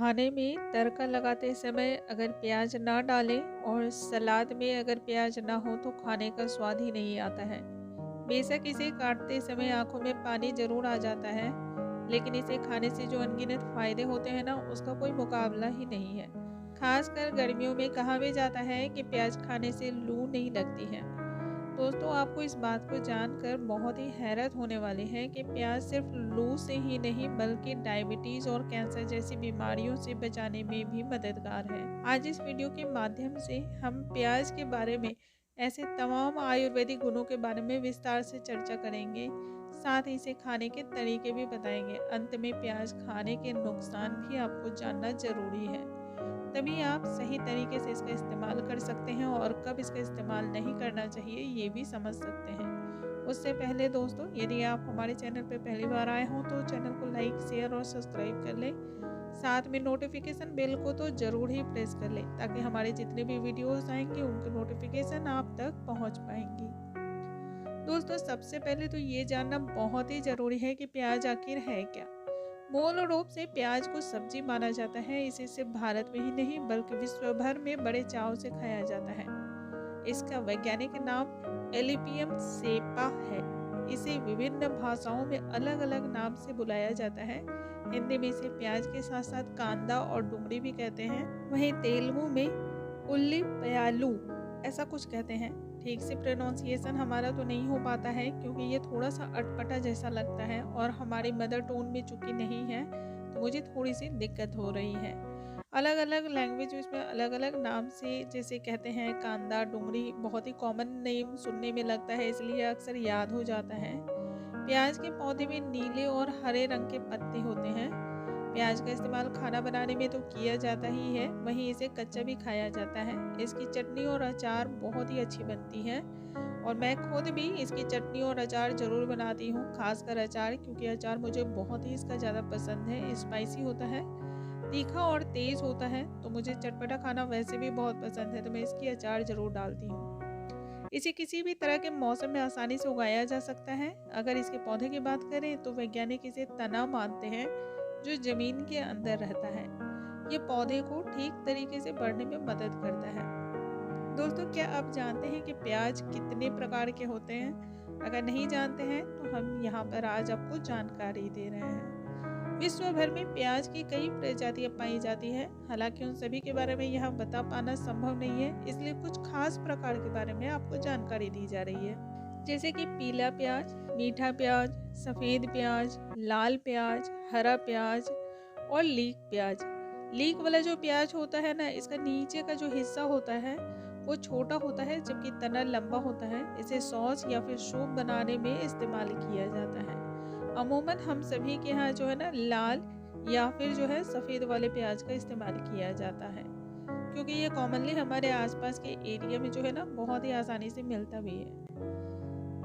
खाने में तड़का लगाते समय अगर प्याज ना डालें और सलाद में अगर प्याज ना हो तो खाने का स्वाद ही नहीं आता है। बेशक इसे काटते समय आंखों में पानी ज़रूर आ जाता है, लेकिन इसे खाने से जो अनगिनत फ़ायदे होते हैं ना, उसका कोई मुकाबला ही नहीं है। खासकर गर्मियों में कहा भी जाता है कि प्याज खाने से लू नहीं लगती है। दोस्तों, आपको इस बात को जानकर बहुत ही हैरत होने वाली है कि प्याज सिर्फ लू से ही नहीं बल्कि डायबिटीज और कैंसर जैसी बीमारियों से बचाने में भी मददगार है। आज इस वीडियो के माध्यम से हम प्याज के बारे में ऐसे तमाम आयुर्वेदिक गुणों के बारे में विस्तार से चर्चा करेंगे। साथ ही इसे खाने के तरीके भी बताएंगे। अंत में प्याज खाने के नुकसान भी आपको जानना जरूरी है, तभी आप सही तरीके से इसका इस्तेमाल कर सकते हैं और कब इसका इस्तेमाल नहीं करना चाहिए ये भी समझ सकते हैं। उससे पहले दोस्तों, यदि आप हमारे चैनल पर पहली बार आए हों तो चैनल को लाइक, शेयर और सब्सक्राइब कर लें। साथ में नोटिफिकेशन बेल को तो ज़रूर ही प्रेस कर लें ताकि हमारे जितने भी वीडियोस आएंगे उनके नोटिफिकेशन आप तक पहुंच पाएंगी। दोस्तों, सबसे पहले तो ये जानना बहुत ही ज़रूरी है कि प्याज आखिर है क्या। मूल रूप से प्याज को सब्जी माना जाता है। इसे सिर्फ भारत में ही नहीं बल्कि विश्व भर में बड़े चाव से खाया जाता है। इसका वैज्ञानिक नाम एलिपियम सेपा है। इसे विभिन्न भाषाओं में अलग अलग नाम से बुलाया जाता है। हिंदी में इसे प्याज के साथ साथ कांदा और डुंगरी भी कहते हैं। वहीं तेलुगु में उल्ली पयालू ऐसा कुछ कहते हैं। ठीक से प्रोनाउंसिएशन हमारा तो नहीं हो पाता है क्योंकि ये थोड़ा सा अटपटा जैसा लगता है और हमारी मदर टोन में चूंकि नहीं है तो मुझे थोड़ी सी दिक्कत हो रही है। अलग अलग लैंग्वेज में अलग अलग नाम से जैसे कहते हैं। कांदा, डुंगरी बहुत ही कॉमन नेम सुनने में लगता है, इसलिए अक्सर याद हो जाता है। प्याज के पौधे में नीले और हरे रंग के पत्ते होते हैं। प्याज का इस्तेमाल खाना बनाने में तो किया जाता ही है, वहीं इसे कच्चा भी खाया जाता है। इसकी चटनी और अचार बहुत ही अच्छी बनती है और मैं खुद भी इसकी चटनी और अचार ज़रूर बनाती हूँ। खासकर अचार, क्योंकि अचार मुझे बहुत ही इसका ज़्यादा पसंद है। स्पाइसी होता है, तीखा और तेज़ होता है, तो मुझे चटपटा खाना वैसे भी बहुत पसंद है, तो मैं इसकी अचार ज़रूर डालती हूँ। इसे किसी भी तरह के मौसम में आसानी से उगाया जा सकता है। अगर इसके पौधे की बात करें तो वैज्ञानिक इसे तना मानते हैं जो जमीन के अंदर रहता है। ये पौधे को ठीक तरीके से बढ़ने में मदद करता है। दोस्तों, क्या आप जानते हैं कि प्याज कितने प्रकार के होते हैं? अगर नहीं जानते हैं तो हम यहाँ पर आज आपको जानकारी दे रहे हैं। विश्व भर में प्याज की कई प्रजातियां पाई जाती है। हालांकि उन सभी के बारे में यहाँ बता पाना संभव नहीं है, इसलिए कुछ खास प्रकार के बारे में आपको जानकारी दी जा रही है। जैसे कि पीला प्याज, मीठा प्याज, सफ़ेद प्याज, लाल प्याज, हरा प्याज और लीक प्याज। लीक वाला जो प्याज होता है ना, इसका नीचे का जो हिस्सा होता है वो छोटा होता है जबकि तना लंबा होता है। इसे सॉस या फिर सूप बनाने में इस्तेमाल किया जाता है। अमूमन हम सभी के यहाँ जो है ना लाल या फिर जो है सफ़ेद वाले प्याज का इस्तेमाल किया जाता है, क्योंकि ये कॉमनली हमारे आसपास के एरिया में जो है ना बहुत ही आसानी से मिलता भी है।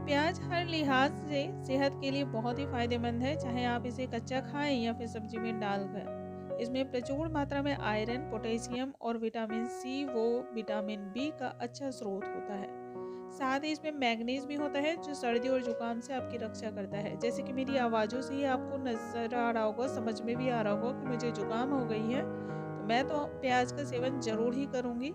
प्याज हर लिहाज से सेहत के लिए बहुत ही फायदेमंद है, चाहे आप इसे कच्चा खाएं या फिर सब्जी में डालकर। इसमें प्रचुर मात्रा में आयरन, पोटेशियम और विटामिन सी वो विटामिन बी का अच्छा स्रोत होता है। साथ ही इसमें मैग्नीज भी होता है जो सर्दी और जुकाम से आपकी रक्षा करता है। जैसे कि मेरी आवाज़ों से ही आपको नजर आ रहा होगा, समझ में भी आ रहा होगा कि मुझे जुकाम हो गई है, तो मैं तो प्याज का सेवन जरूर ही करूँगी।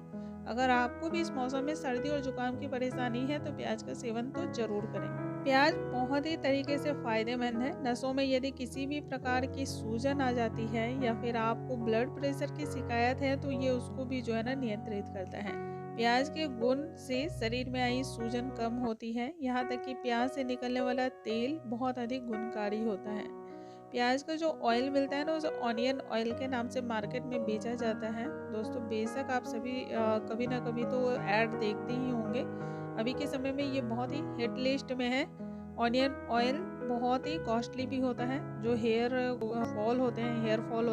अगर आपको भी इस मौसम में सर्दी और जुकाम की परेशानी है तो प्याज का सेवन तो जरूर करें। प्याज बहुत ही तरीके से फायदेमंद है। नसों में यदि किसी भी प्रकार की सूजन आ जाती है या फिर आपको ब्लड प्रेशर की शिकायत है तो ये उसको भी जो है ना नियंत्रित करता है। प्याज के गुण से शरीर में आई सूजन कम होती है। यहाँ तक कि प्याज से निकलने वाला तेल बहुत अधिक गुणकारी होता है। प्याज का जो ऑयल मिलता है ना, उसे ऑनियन ऑयल के नाम से मार्केट में बेचा जाता है। दोस्तों, बेशक आप सभी कभी ना कभी तो ऐड देखते ही होंगे। अभी के समय में ये बहुत ही हिट लिस्ट में है। ऑनियन ऑयल बहुत ही कॉस्टली भी होता है। जो हेयर फॉल होते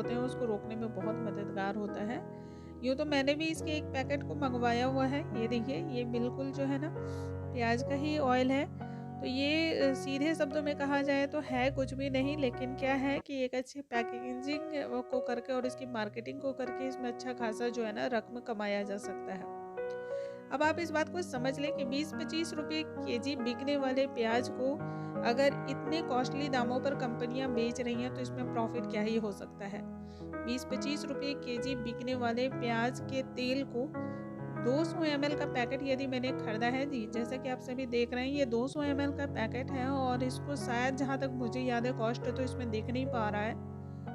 हैं उसको रोकने में बहुत मददगार होता है। यूँ तो मैंने भी इसके एक पैकेट को मंगवाया हुआ है। ये देखिए, ये बिल्कुल जो है ना प्याज का ही ऑयल है। तो ये सीधे शब्दों में कहा जाए तो है कुछ भी नहीं, लेकिन क्या है कि एक अच्छी पैकेजिंग को करके और इसकी मार्केटिंग को करके इसमें अच्छा खासा जो है ना रकम कमाया जा सकता है। अब आप इस बात को समझ लें कि 20-25 रुपये केजी बिकने वाले प्याज को अगर इतने कॉस्टली दामों पर कंपनियां बेच रही हैं तो इसमें प्रॉफिट क्या ही हो सकता है। 20-25 रुपये केजी बिकने वाले प्याज के तेल को 200 ml का पैकेट यदि मैंने खरीदा है जी, जैसा कि आप सभी देख रहे हैं ये 200 ml का पैकेट है और इसको शायद जहाँ तक मुझे याद है कॉस्ट तो इसमें दिख नहीं पा रहा है,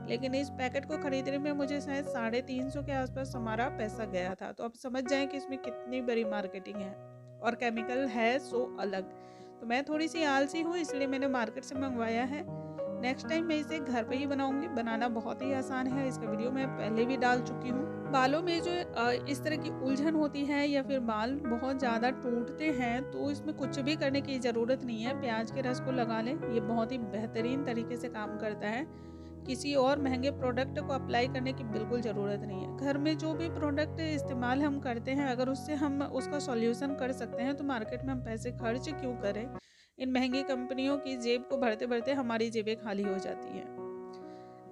लेकिन इस पैकेट को खरीदने में मुझे शायद 350 के आसपास हमारा पैसा गया था। तो आप समझ जाएं कि इसमें कितनी बड़ी मार्केटिंग है और केमिकल है सो अलग। तो मैं थोड़ी सी आलसी हूँ इसलिए मैंने मार्केट से मंगवाया है। नेक्स्ट टाइम मैं इसे घर पे ही बनाऊंगी। बनाना बहुत ही आसान है, इसका वीडियो मैं पहले भी डाल चुकी हूँ। बालों में जो इस तरह की उलझन होती है या फिर बाल बहुत ज़्यादा टूटते हैं तो इसमें कुछ भी करने की ज़रूरत नहीं है, प्याज के रस को लगा लें, ये बहुत ही बेहतरीन तरीके से काम करता है। किसी और महंगे प्रोडक्ट को अप्लाई करने की बिल्कुल ज़रूरत नहीं है। घर में जो भी प्रोडक्ट इस्तेमाल हम करते हैं अगर उससे हम उसका सॉल्यूशन कर सकते हैं तो मार्केट में हम पैसे खर्च क्यों करें। इन महंगी कंपनियों की जेब को भरते भरते हमारी जेबें खाली हो जाती हैं।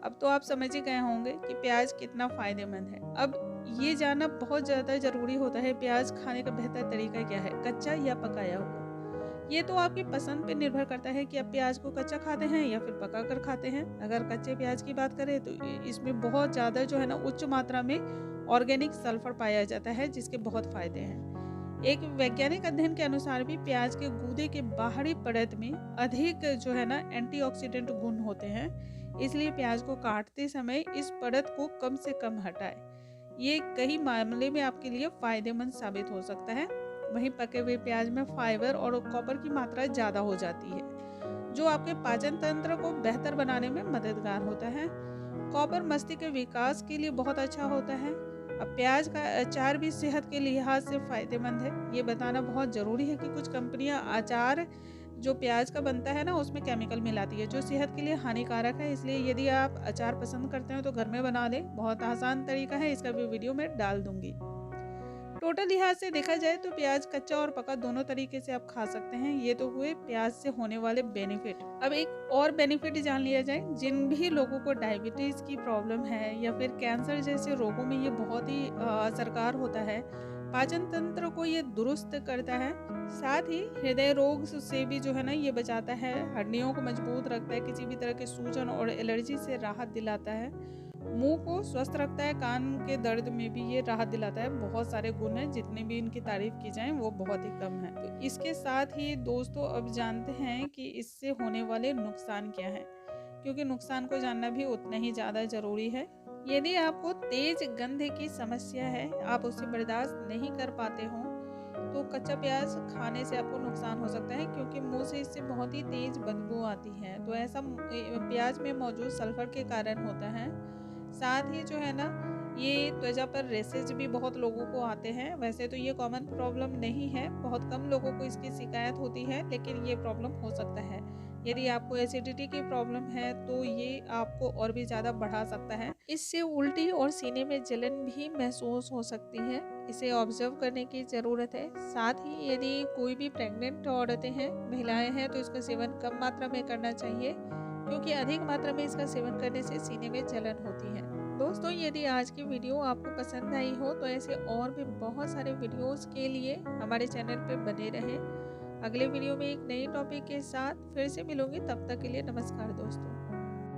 अब तो आप समझ ही गए होंगे कि प्याज कितना फ़ायदेमंद है। अब ये जानना बहुत ज़्यादा ज़रूरी होता है प्याज खाने का बेहतर तरीका क्या है, कच्चा या पकाया हुआ। ये तो आपकी पसंद पे निर्भर करता है कि आप प्याज को कच्चा खाते हैं या फिर पका कर खाते हैं। अगर कच्चे प्याज की बात करें तो इसमें बहुत ज़्यादा जो है ना उच्च मात्रा में ऑर्गेनिक सल्फर पाया जाता है जिसके बहुत फ़ायदे हैं। एक वैज्ञानिक अध्ययन के अनुसार भी प्याज के गूदे के बाहरी परत में अधिक जो है ना एंटीऑक्सीडेंट गुण होते हैं, इसलिए प्याज को काटते समय इस परत को कम से कम हटाएं। ये कई मामले में आपके लिए फ़ायदेमंद साबित हो सकता है। वहीं पके हुए प्याज में फाइबर और कॉपर की मात्रा ज़्यादा हो जाती है जो आपके पाचन तंत्र को बेहतर बनाने में मददगार होता है। कॉपर मस्तिष्क के विकास के लिए बहुत अच्छा होता है। अब प्याज का अचार भी सेहत के लिहाज से फायदेमंद है। ये बताना बहुत ज़रूरी है कि कुछ कंपनियां अचार जो प्याज का बनता है ना उसमें केमिकल मिलाती है जो सेहत के लिए हानिकारक है, इसलिए यदि आप अचार पसंद करते हैं तो घर में बना लें। बहुत आसान तरीका है, इसका भी वीडियो मैं डाल दूंगी। टोटल लिहाज से देखा जाए तो प्याज कच्चा और पका दोनों तरीके से आप खा सकते हैं। ये तो हुए प्याज से होने वाले बेनिफिट। अब एक और बेनिफिट जान लिया जाए। जिन भी लोगों को डायबिटीज की प्रॉब्लम है या फिर कैंसर जैसे रोगों में ये बहुत ही असरकार होता है। पाचन तंत्र को ये दुरुस्त करता है, साथ ही हृदय रोग से भी जो है ना ये बचाता है, हड्डियों को मजबूत रखता है, किसी भी तरह के सूजन और एलर्जी से राहत दिलाता है, मुंह को स्वस्थ रखता है, कान के दर्द में भी ये राहत दिलाता है। बहुत सारे गुण हैं, जितने भी इनकी तारीफ की जाए वो बहुत ही कम है। तो इसके साथ ही दोस्तों अब जानते हैं कि इससे होने वाले नुकसान क्या हैं, क्योंकि नुकसान को जानना भी उतना ही ज़्यादा ज़रूरी है। यदि आपको तेज गंध की समस्या है, आप उसे बर्दाश्त नहीं कर पाते हो तो कच्चा प्याज खाने से आपको नुकसान हो सकता है, क्योंकि मुंह से इससे बहुत ही तेज बदबू आती है। तो ऐसा प्याज में मौजूद सल्फर के कारण होता है। साथ ही जो है ना ये त्वचा पर रेसेज भी बहुत लोगों को आते हैं। वैसे तो ये कॉमन प्रॉब्लम नहीं है, बहुत कम लोगों को इसकी शिकायत होती है, लेकिन ये प्रॉब्लम हो सकता है। यदि आपको एसिडिटी की प्रॉब्लम है तो ये आपको और भी ज़्यादा बढ़ा सकता है। इससे उल्टी और सीने में जलन भी महसूस हो सकती है। इसे ऑब्जर्व करने की ज़रूरत है। साथ ही यदि कोई भी प्रेग्नेंट औरतें हैं, महिलाएं हैं, तो इसका सेवन कम मात्रा में करना चाहिए, क्योंकि अधिक मात्रा में इसका सेवन करने से सीने में जलन होती है। दोस्तों यदि आज की वीडियो आपको पसंद आई हो तो ऐसे और भी बहुत सारे वीडियोस के लिए हमारे चैनल पर बने रहें। अगले वीडियो में एक नई टॉपिक के साथ फिर से मिलूंगी, तब तक के लिए नमस्कार दोस्तों।